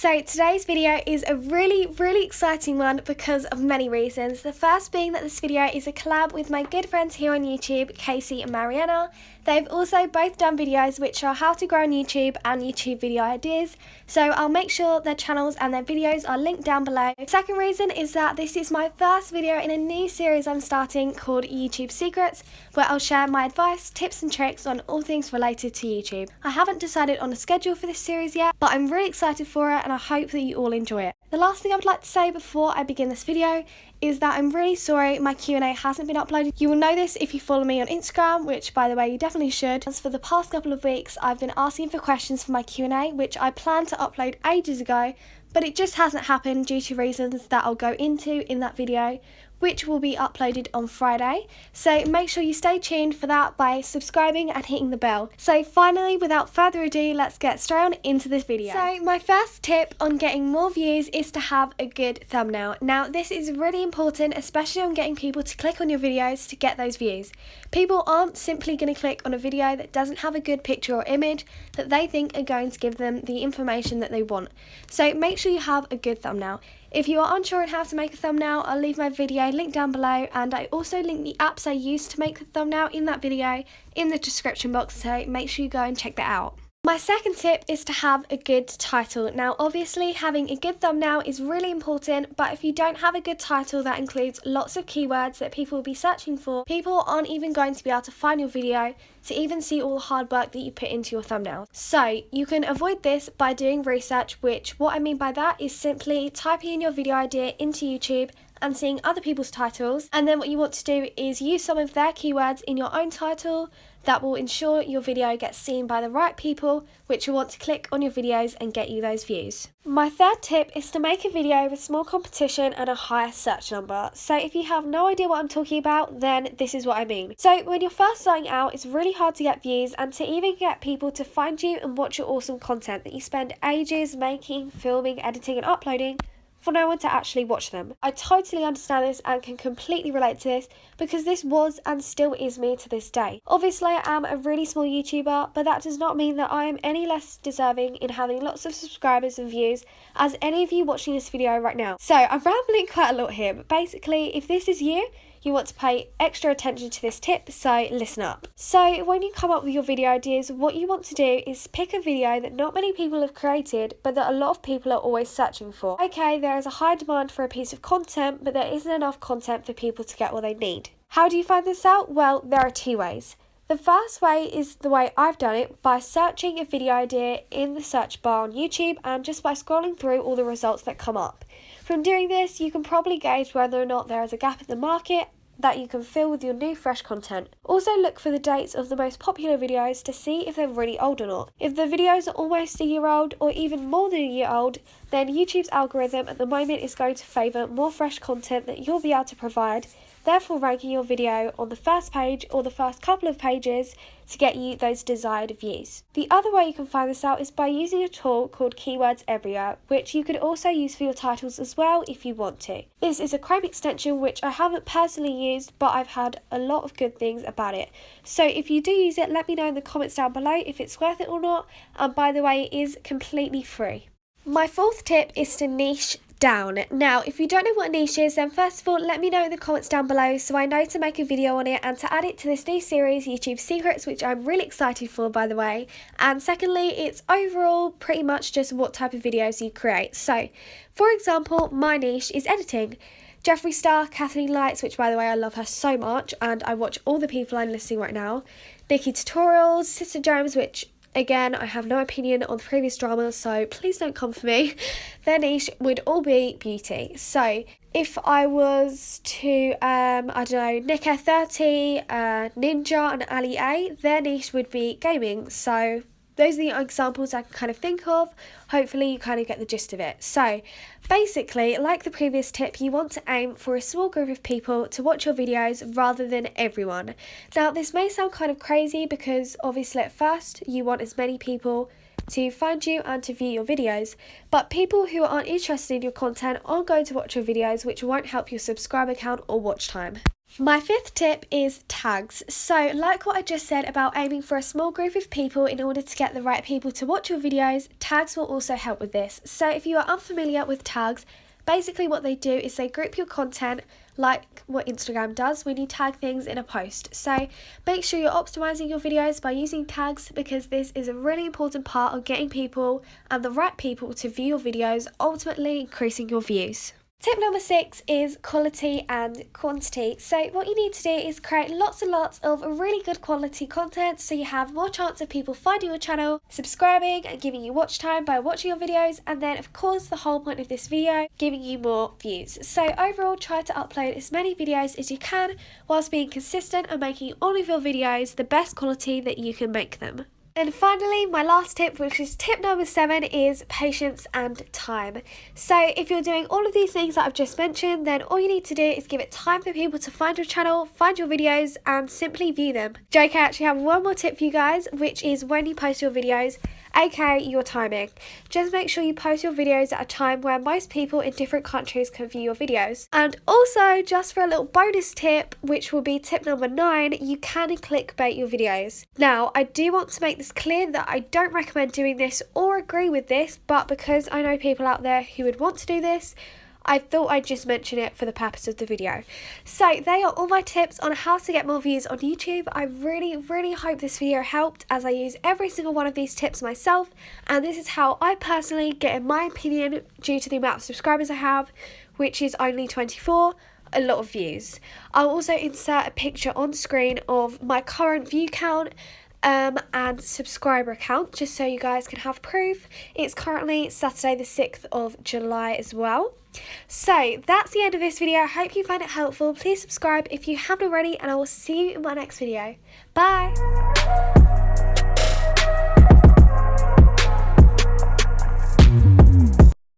So today's video is a really exciting one because of many reasons. The first being that this video is a collab with my good friends here on YouTube, Casey and Mariana. They've also both done videos which are how to grow on YouTube and YouTube video ideas, so I'll make sure their channels and their videos are linked down below. The second reason is that this is my first video in a new series I'm starting called YouTube Secrets, where I'll share my advice, tips and tricks on all things related to YouTube. I haven't decided on a schedule for this series yet, but I'm really excited for it and I hope that you all enjoy it. The last thing I would like to say before I begin this video is that I'm really sorry my Q&A hasn't been uploaded. You will know this if you follow me on Instagram, which by the way you definitely should. As for the past couple of weeks I've been asking for questions for my Q&A, which I planned to upload ages ago, but it just hasn't happened due to reasons that I'll go into in that video, which will be uploaded on Friday. So make sure you stay tuned for that by subscribing and hitting the bell. So finally, without further ado, let's get straight on into this video. So my first tip on getting more views is to have a good thumbnail. Now this is really important, especially on getting people to click on your videos to get those views. People aren't simply going to click on a video that doesn't have a good picture or image that they think are going to give them the information that they want. So make sure you have a good thumbnail. If you are unsure on how to make a thumbnail, I'll leave my video linked down below, and I also link the apps I use to make the thumbnail in that video in the description box, so make sure you go and check that out. My second tip is to have a good title. Now obviously having a good thumbnail is really important, but if you don't have a good title that includes lots of keywords that people will be searching for, people aren't even going to be able to find your video to even see all the hard work that you put into your thumbnail. So you can avoid this by doing research, which what I mean by that is simply typing in your video idea into YouTube and seeing other people's titles, and then what you want to do is use some of their keywords in your own title. That will ensure your video gets seen by the right people, which will want to click on your videos and get you those views. My third tip is to make a video with small competition and a higher search number. So if you have no idea what I'm talking about, then this is what I mean. So when you're first starting out, it's really hard to get views and to even get people to find you and watch your awesome content that you spend ages making, filming, editing and uploading, for no one to actually watch them. I totally understand this and can completely relate to this because this was and still is me to this day. Obviously I am a really small YouTuber, but that does not mean that I am any less deserving in having lots of subscribers and views as any of you watching this video right now. So I'm rambling quite a lot here, but basically if this is you want to pay extra attention to this tip, so listen up. So when you come up with your video ideas, what you want to do is pick a video that not many people have created, but that a lot of people are always searching for. Okay, there is a high demand for a piece of content, but there isn't enough content for people to get what they need. How do you find this out? Well, there are two ways. The first way is the way I've done it, by searching a video idea in the search bar on YouTube and just by scrolling through all the results that come up. From doing this, you can probably gauge whether or not there is a gap in the market that you can fill with your new fresh content. Also look for the dates of the most popular videos to see if they're really old or not. If the videos are almost a year old or even more than a year old, then YouTube's algorithm at the moment is going to favour more fresh content that you'll be able to provide, therefore ranking your video on the first page or the first couple of pages to get you those desired views. The other way you can find this out is by using a tool called Keywords Everywhere, which you could also use for your titles as well if you want to. This is a Chrome extension which I haven't personally used, but I've had a lot of good things about it. So if you do use it, let me know in the comments down below if it's worth it or not, and by the way, it is completely free. My fourth tip is to niche down. Now, if you don't know what a niche is, then first of all, let me know in the comments down below so I know to make a video on it and to add it to this new series, YouTube Secrets, which I'm really excited for, by the way. And secondly, it's overall pretty much just what type of videos you create. So, for example, my niche is editing. Jeffree Star, Kathleen Lights, which by the way I love her so much and I watch all the people I'm listing right now, Nikki Tutorials, Sister Jones, which again, I have no opinion on the previous drama, so please don't come for me. Their niche would all be beauty. So if I was to, I don't know, Nika30, Ninja and Ali A, their niche would be gaming. So those are the examples I can kind of think of. Hopefully you kind of get the gist of it. So basically, like the previous tip, you want to aim for a small group of people to watch your videos rather than everyone. Now this may sound kind of crazy because obviously at first you want as many people to find you and to view your videos, but people who aren't interested in your content aren't going to watch your videos, which won't help your subscriber count or watch time. My fifth tip is tags. So like what I just said about aiming for a small group of people in order to get the right people to watch your videos, tags will also help with this. So if you are unfamiliar with tags, basically what they do is they group your content like what Instagram does when you tag things in a post. So make sure you're optimizing your videos by using tags, because this is a really important part of getting people and the right people to view your videos, ultimately increasing your views. Tip number 6 is quality and quantity. So what you need to do is create lots and lots of really good quality content so you have more chance of people finding your channel, subscribing and giving you watch time by watching your videos, and then of course the whole point of this video, giving you more views. So overall, try to upload as many videos as you can whilst being consistent and making all of your videos the best quality that you can make them. And finally, my last tip, which is tip number 7, is patience and time. So if you're doing all of these things that I've just mentioned, then all you need to do is give it time for people to find your channel, find your videos, and simply view them. Joke, I actually have one more tip for you guys, which is when you post your videos, aka your timing. Just make sure you post your videos at a time where most people in different countries can view your videos. And also, just for a little bonus tip, which will be tip number 9, you can clickbait your videos. Now, I do want to make this clear that I don't recommend doing this or agree with this, but because I know people out there who would want to do this, I thought I'd just mention it for the purpose of the video. So they are all my tips on how to get more views on YouTube. I really hope this video helped, as I use every single one of these tips myself, and this is how I personally get, in my opinion, due to the amount of subscribers I have, which is only 24, a lot of views. I'll also insert a picture on screen of my current view count and subscriber count, just so you guys can have proof. It's currently Saturday the 6th of July as well. So that's the end of this video. I hope you find it helpful. Please subscribe if you haven't already, and I will see you in my next video. Bye!